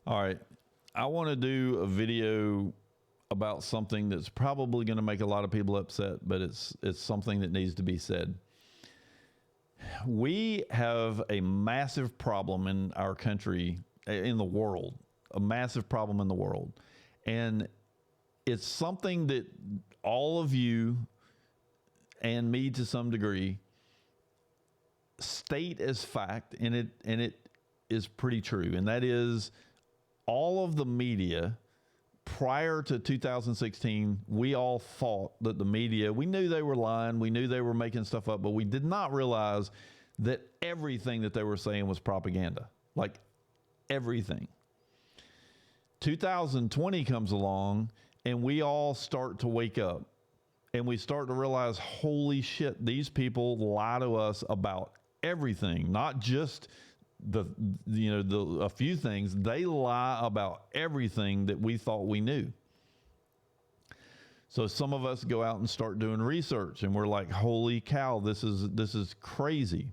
All right. I want to do a video about something that's probably going to make a lot of people upset, but it's something that needs to be said. We have a massive problem in our country, in the world, a massive problem in the world. And it's something that all of you and me to some degree state as fact, and it is pretty true. And that is, all of the media prior to 2016, we all thought that the media, we knew they were lying, we knew they were making stuff up, but we did not realize that everything that they were saying was propaganda. Like everything. 2020 comes along and we all start to wake up and we start to realize, holy shit, these people lie to us about everything, not just a few things. They lie about everything that we thought we knew. So some of us go out and start doing research and we're like, holy cow, this is crazy.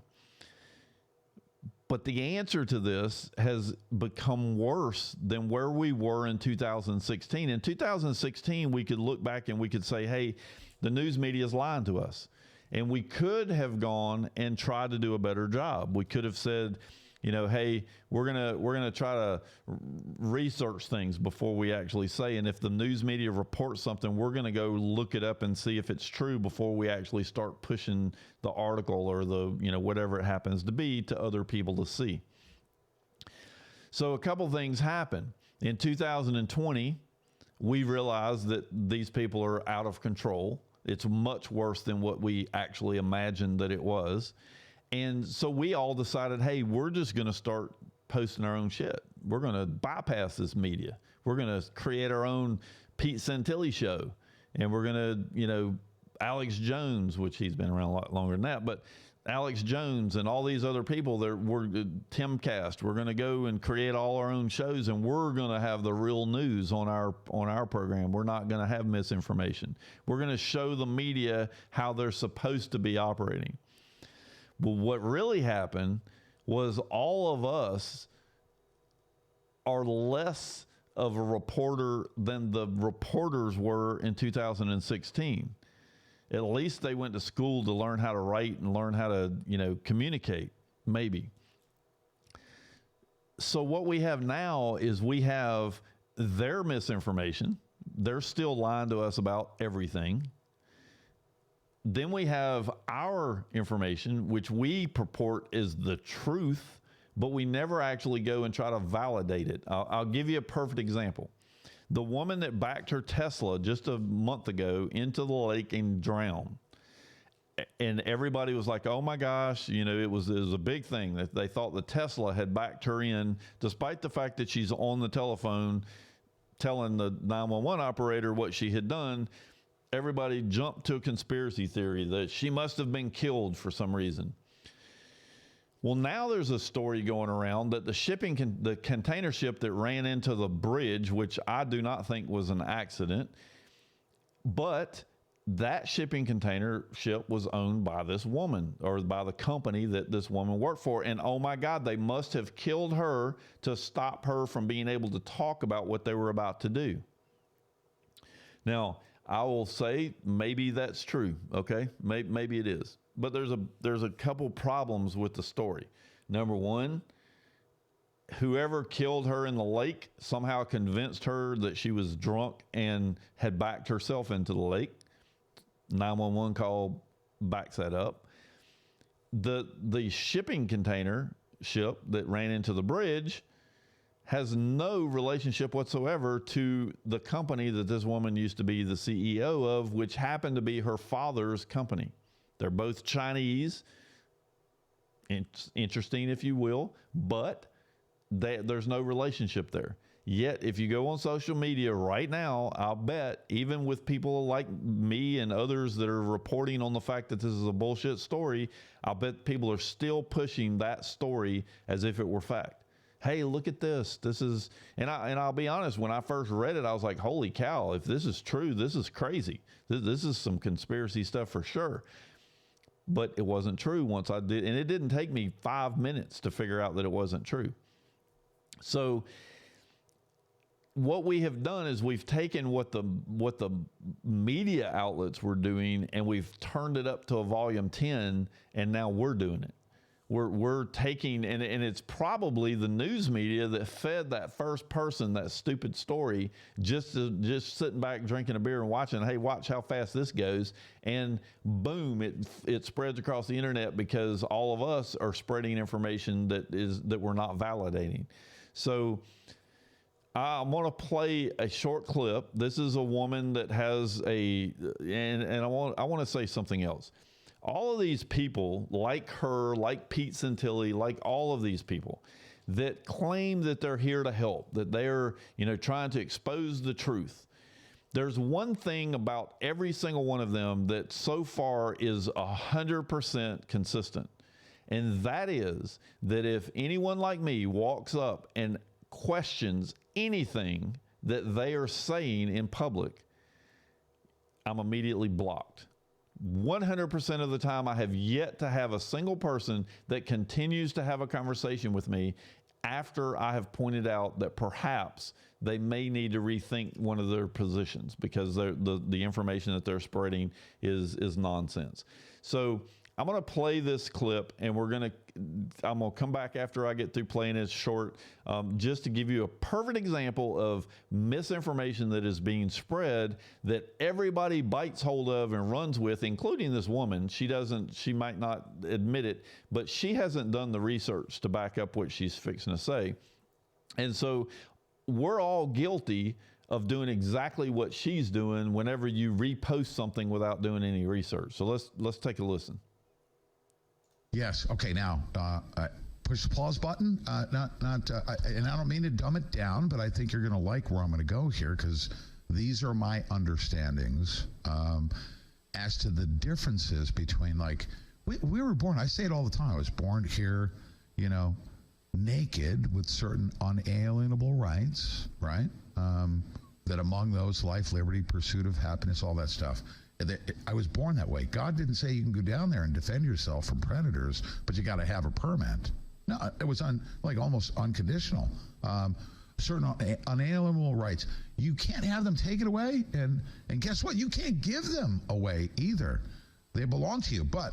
But the answer to this has become worse than where we were in 2016. In 2016, we could look back and we could say, hey, the news media is lying to us. And we could have gone and tried to do a better job. We could have said, hey, we're gonna try to research things before we actually say. And if the news media reports something, we're gonna go look it up and see if it's true before we actually start pushing the article or the whatever it happens to be to other people to see. So a couple things happen in 2020. We realized that these people are out of control. It's much worse than what we actually imagined that it was. And so we all decided, hey, we're just going to start posting our own shit. We're going to bypass this media. We're going to create our own Pete Santilli show. And we're going to, Alex Jones, which he's been around a lot longer than that, but Alex Jones and all these other people, we're Timcast. We're going to go and create all our own shows, and we're going to have the real news on our program. We're not going to have misinformation. We're going to show the media how they're supposed to be operating. But what really happened was all of us are less of a reporter than the reporters were in 2016. At least they went to school to learn how to write and learn how to, communicate, maybe. So what we have now is we have their misinformation. They're still lying to us about everything. Then we have our information, which we purport is the truth, but we never actually go and try to validate it. I'll give you a perfect example. The woman that backed her Tesla just a month ago into the lake and drowned. And everybody was like, oh my gosh, it was a big thing that they thought the Tesla had backed her in, despite the fact that she's on the telephone telling the 911 operator what she had done. Everybody jumped to a conspiracy theory that she must have been killed for some reason. Well, now there's a story going around that the container ship that ran into the bridge, which I do not think was an accident, but that shipping container ship was owned by this woman, or by the company that this woman worked for. And oh my God, they must have killed her to stop her from being able to talk about what they were about to do. Now, I will say maybe that's true. Okay. Maybe it is, but there's a couple problems with the story. Number one, whoever killed her in the lake somehow convinced her that she was drunk and had backed herself into the lake. 911 call backs that up. The shipping container ship that ran into the bridge has no relationship whatsoever to the company that this woman used to be the CEO of, which happened to be her father's company. They're both Chinese. Interesting, if you will, but there's no relationship there. Yet, if you go on social media right now, I'll bet, even with people like me and others that are reporting on the fact that this is a bullshit story, I'll bet people are still pushing that story as if it were fact. Hey, look at this. This is, and I'll be honest, when I first read it, I was like, holy cow, if this is true, this is crazy. This is some conspiracy stuff for sure. But it wasn't true once I did. And it didn't take me 5 minutes to figure out that it wasn't true. So what we have done is we've taken what the media outlets were doing and we've turned it up to a volume 10, and now we're doing it. We're taking, and it's probably the news media that fed that first person that stupid story, just sitting back drinking a beer and watching, hey, watch how fast this goes, and boom, it spreads across the internet because all of us are spreading information that we're not validating. So I'm going to play a short clip. This is a woman that has and I want to say something else. All of these people, like her, like Pete Santilli, like all of these people that claim that they're here to help, that they're, trying to expose the truth. There's one thing about every single one of them that so far is 100% consistent. And that is that if anyone like me walks up and questions anything that they are saying in public, I'm immediately blocked. 100% of the time, I have yet to have a single person that continues to have a conversation with me after I have pointed out that perhaps they may need to rethink one of their positions because the information that they're spreading is nonsense. So I'm going to play this clip, and I'm going to come back after I get through playing it short, just to give you a perfect example of misinformation that is being spread that everybody bites hold of and runs with, including this woman. She might not admit it, but she hasn't done the research to back up what she's fixing to say. And so we're all guilty of doing exactly what she's doing whenever you repost something without doing any research. So let's take a listen. Yes. Okay. Now, push the pause button. And I don't mean to dumb it down, but I think you're going to like where I'm going to go here, because these are my understandings as to the differences between, like, we were born. I say it all the time. I was born here, naked with certain unalienable rights, right? That among those, life, liberty, pursuit of happiness, all that stuff. I was born that way. God didn't say you can go down there and defend yourself from predators, but you got to have a permit. No, it was almost unconditional. Certain unalienable rights. You can't have them taken away, and guess what? You can't give them away either. They belong to you. But,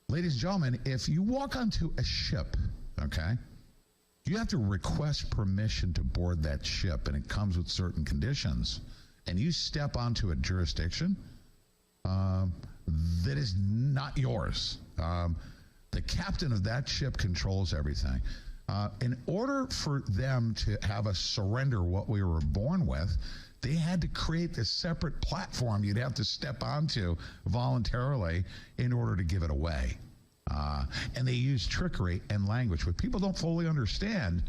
ladies and gentlemen, if you walk onto a ship, okay, you have to request permission to board that ship, and it comes with certain conditions. And you step onto a jurisdiction that is not yours. The captain of that ship controls everything. In order for them to have us surrender what we were born with, they had to create this separate platform you'd have to step onto voluntarily in order to give it away. And they use trickery and language. But people don't fully understand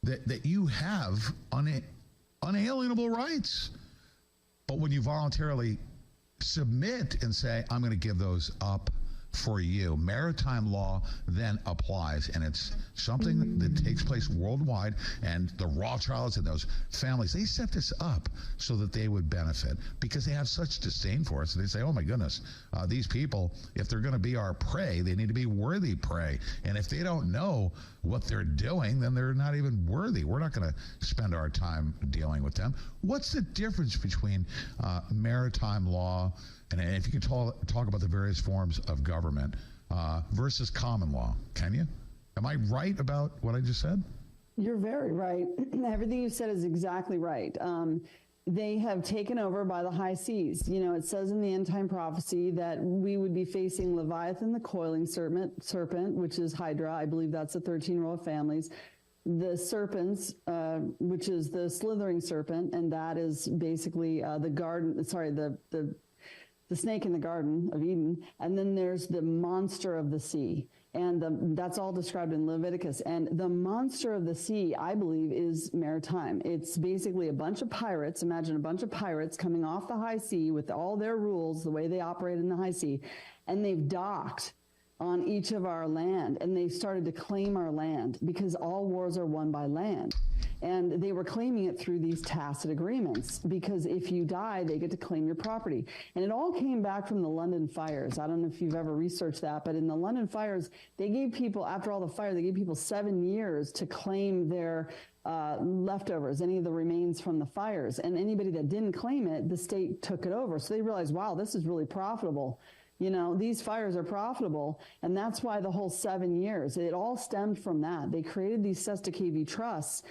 that you have unalienable rights. But when you voluntarily submit and say, I'm going to give those up for you, maritime law then applies, and it's something that takes place worldwide. And the Rothschilds and those families, they set this up so that they would benefit because they have such disdain for us. They say, oh my goodness, these people, if they're going to be our prey, they need to be worthy prey. And if they don't know what they're doing, then they're not even worthy. We're not going to spend our time dealing with them. What's the difference between maritime law, and if you can talk about the various forms of government versus common law, can you? Am I right about what I just said? You're very right. Everything you said is exactly right. They have taken over by the high seas. It says in the end time prophecy that we would be facing Leviathan, the coiling serpent, which is Hydra. I believe that's the 13 row of families. The serpents, which is the slithering serpent, and that is basically the snake in the Garden of Eden. And then there's the monster of the sea. And that's all described in Leviticus. And the monster of the sea, I believe, is maritime. It's basically a bunch of pirates. Imagine a bunch of pirates coming off the high sea with all their rules, the way they operate in the high sea. And they've docked on each of our land. And they started to claim our land because all wars are won by land. And they were claiming it through these tacit agreements, because if you die, they get to claim your property. And it all came back from the London fires. I don't know if you've ever researched that, but in the London fires, they gave people, after all the fire, they gave people 7 years to claim their leftovers, any of the remains from the fires. And anybody that didn't claim it, the state took it over. So they realized, wow, this is really profitable. You know, these fires are profitable, and that's why the whole 7 years, it all stemmed from that. They created these Sesta KV trusts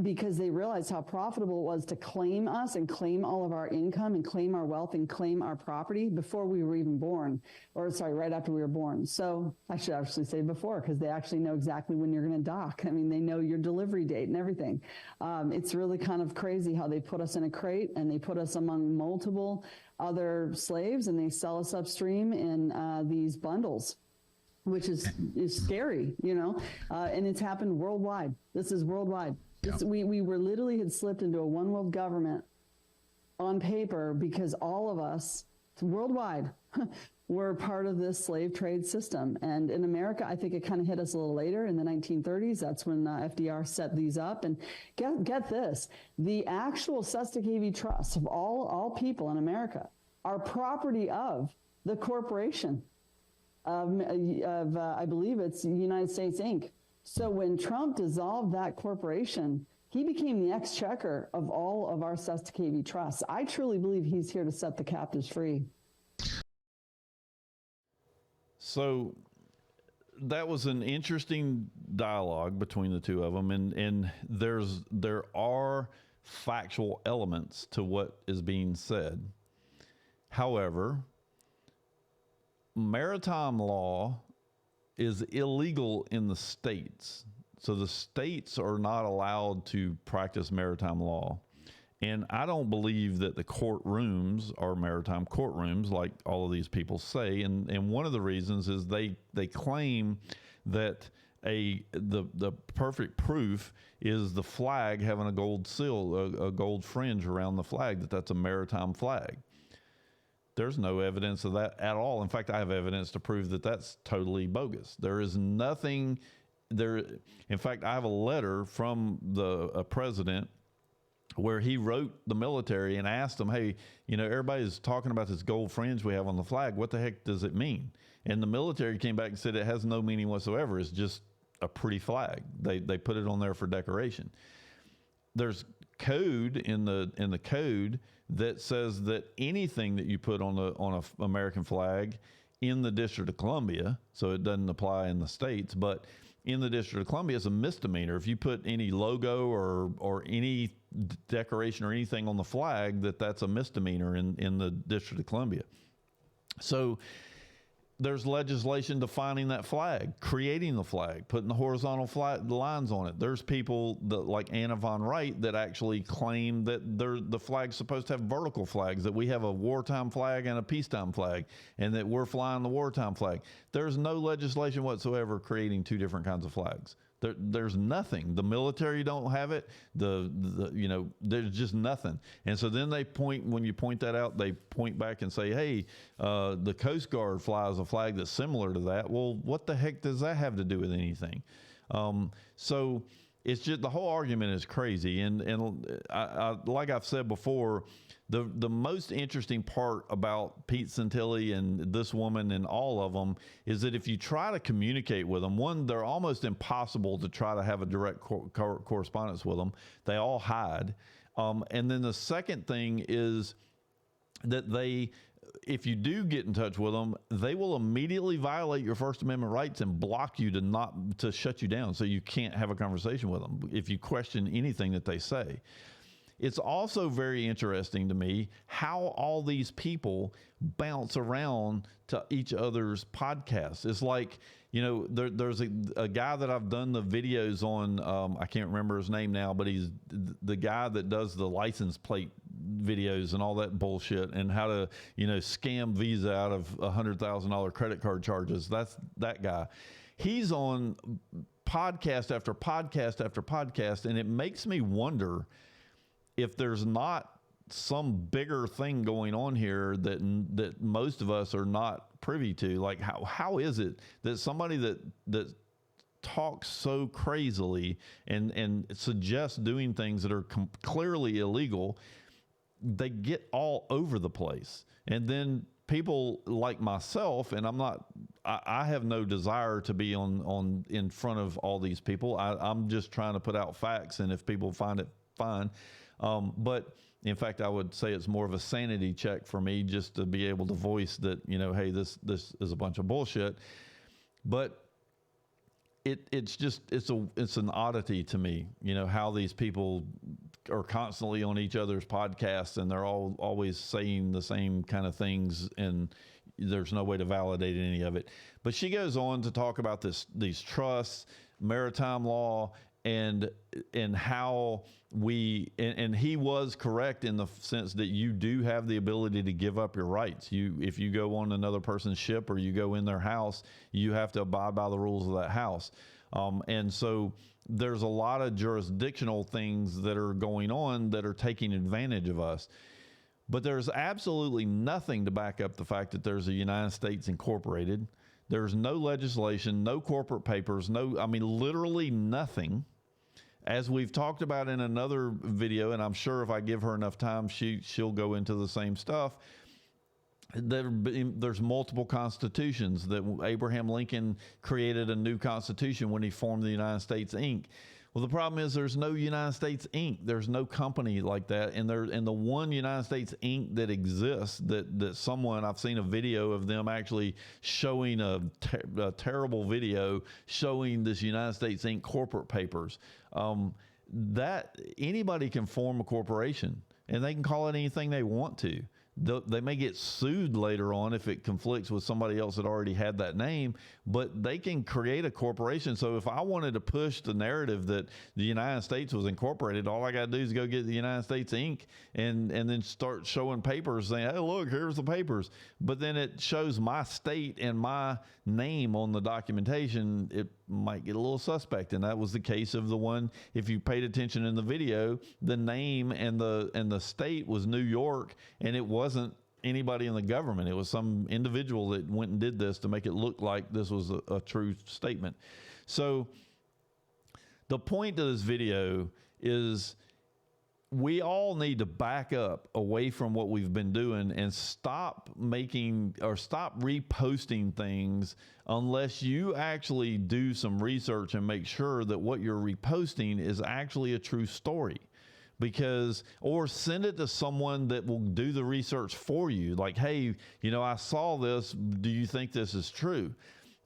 because they realized how profitable it was to claim us and claim all of our income and claim our wealth and claim our property before we were even born, or sorry, right after we were born. So I should actually say before, because they actually know exactly when you're going to dock. I mean, they know your delivery date and everything. It's really kind of crazy how they put us in a crate and they put us among multiple other slaves, and they sell us upstream in these bundles, which is scary, you know, and it's happened worldwide. This is worldwide. Yeah. We were literally had slipped into a one world government on paper because all of us worldwide were part of this slave trade system. And in America, I think it kind of hit us a little later in the 1930s. That's when FDR set these up. And get this, the actual Sesta KV trusts of all people in America are property of the corporation of I believe it's United States Inc. So when Trump dissolved that corporation, he became the exchequer of all of our Sesta KV trusts. I truly believe he's here to set the captives free. So that was an interesting dialogue between the two of them, and there are factual elements to what is being said. However, maritime law is illegal in the states. So the states are not allowed to practice maritime law. And I don't believe that the courtrooms are maritime courtrooms like all of these people say. And one of the reasons is they claim that the perfect proof is the flag having a gold seal, a gold fringe around the flag, that's a maritime flag. There's no evidence of that at all. In fact, I have evidence to prove that that's totally bogus. There is nothing there. In fact, I have a letter from the president where he wrote the military and asked them, hey, you know, everybody's talking about this gold fringe we have on the flag. What the heck does it mean? And the military came back and said it has no meaning whatsoever. It's just a pretty flag. They put it on there for decoration. There's code in the code that says that anything that you put on a American flag in the District of Columbia, so it doesn't apply in the states, but in the District of Columbia is a misdemeanor. If you put any logo or any decoration or anything on the flag, that's a misdemeanor in the District of Columbia. So there's legislation defining that flag, creating the flag, putting the horizontal lines on it. There's people that, like Anna Von Wright, that actually claim that the flag's supposed to have vertical flags, that we have a wartime flag and a peacetime flag, and that we're flying the wartime flag. There's no legislation whatsoever creating two different kinds of flags. There's nothing. The military don't have it. You know, there's just nothing. And so then when you point that out, they point back and say, hey, the Coast Guard flies a flag that's similar to that. Well, what the heck does that have to do with anything? So it's just, the whole argument is crazy. And I like I've said before, the most interesting part about Pete Santilli and this woman and all of them is that if you try to communicate with them, one, they're almost impossible to try to have a direct correspondence with them. They all hide. And then the second thing is that if you do get in touch with them, they will immediately violate your First Amendment rights and block you to shut you down, so you can't have a conversation with them if you question anything that they say. It's also very interesting to me how all these people bounce around to each other's podcasts. It's like, you know, there's a guy that I've done the videos on, I can't remember his name now, but he's the guy that does the license plate videos and all that bullshit, and how to, you know, scam Visa out of $100,000 credit card charges. That's that guy. He's on podcast after podcast after podcast, and it makes me wonder if there's not some bigger thing going on here that most of us are not privy to. Like, how is it that somebody that talk so crazily and suggest doing things that are clearly illegal, they get all over the place. And then people like myself, and I have no desire to be on in front of all these people. I'm just trying to put out facts, and if people find it, fine. But in fact, I would say it's more of a sanity check for me just to be able to voice that, hey, this is a bunch of bullshit. But it's an oddity to me, how these people are constantly on each other's podcasts and they're all always saying the same kind of things, and there's no way to validate any of it. But she goes on to talk about these trusts, maritime law, and how and he was correct in the sense that you do have the ability to give up your rights. If you go on another person's ship or you go in their house, you have to abide by the rules of that house. And so there's a lot of jurisdictional things that are going on that are taking advantage of us. But there's absolutely nothing to back up the fact that there's a United States Incorporated. There's no legislation, no corporate papers, literally nothing. As we've talked about in another video, and I'm sure if I give her enough time, she'll go into the same stuff. There's multiple constitutions. That Abraham Lincoln created a new constitution when he formed the United States Inc. Well, the problem is there's no United States Inc. There's no company like that. And the one United States Inc. that exists, that someone, I've seen a video of them actually showing a terrible video showing this United States Inc. corporate papers. That anybody can form a corporation and they can call it anything they want to. They may get sued later on if it conflicts with somebody else that already had that name, but they can create a corporation. So if I wanted to push the narrative that the United States was incorporated, all I got to do is go get the United States Inc. and then start showing papers saying, hey, look, here's the papers. But then it shows my state and my name on the documentation. It might get a little suspect. And that was the case of the one, if you paid attention in the video, the name and the state was New York, and it wasn't anybody in the government. It was some individual that went and did this to make it look like this was a true statement. So the point of this video is we all need to back up away from what we've been doing and stop reposting things unless you actually do some research and make sure that what you're reposting is actually a true story. Or send it to someone that will do the research for you. Like, hey, I saw this. Do you think this is true?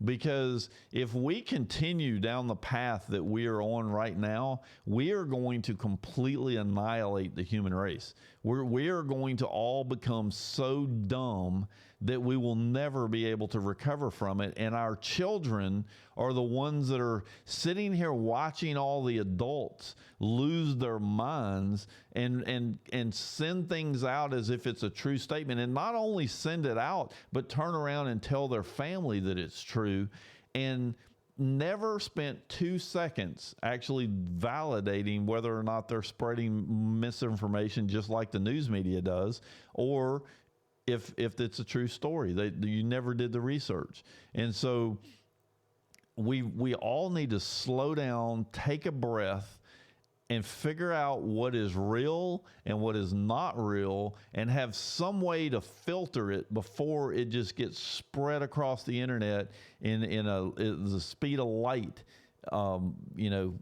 Because if we continue down the path that we are on right now, we are going to completely annihilate the human race. We are going to all become so dumb that we will never be able to recover from it. And our children are the ones that are sitting here watching all the adults lose their minds and send things out as if it's a true statement. And not only send it out, but turn around and tell their family that it's true, and never spent 2 seconds actually validating whether or not they're spreading misinformation just like the news media does, or if it's a true story. You never did the research. And so we all need to slow down, take a breath, and figure out what is real and what is not real, and have some way to filter it before it just gets spread across the internet in the speed of light.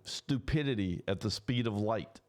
Stupidity at the speed of light.